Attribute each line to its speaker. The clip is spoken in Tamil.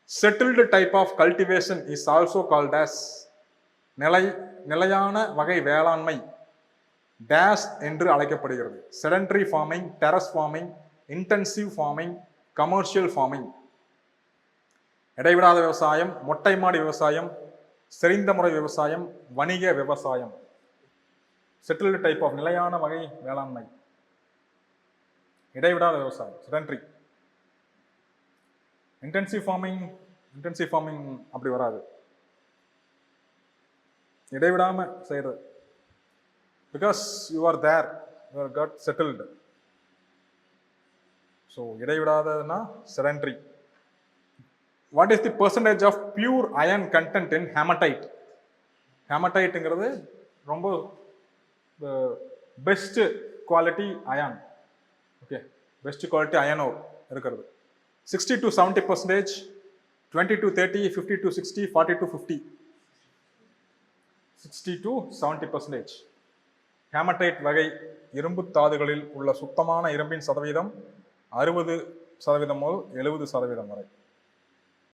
Speaker 1: Settled type of cultivation is also called as நிலையான வகை வேளாண்மை டேஷ் என்று அழைக்கப்படுகிறது. Sedentary farming, terrace farming, intensive farming, commercial farming. இடைவிடாத விவசாயம், மொட்டை மாடி விவசாயம், செறிந்த முறை விவசாயம், வணிக விவசாயம். செட்டில்டு டைப் ஆஃப் நிலையான வகை வேளாண்மை, இடைவிடாத விவசாயம், செடன்டரி. இன்டென்சிவ் ஃபார்மிங் அப்படி வராது, இடைவிடாம செய்யறது. Because you are there, you are got settled. ஸோ இடைவிடாததுன்னா sedentary. What is the percentage of pure iron content in hematite? ஹேமடைட்டுங்கிறது ரொம்ப best quality iron. Okay, best quality அயனோ இருக்கிறது. 60 to 70%, 20 to 30, 50 to 60, 40 to 50. 60 to 70%. Haematite வகை இரும்பு தாதுகளில் உள்ள சுத்தமான இரும்பின் சதவீதம் 60% முதல் 70% வரை.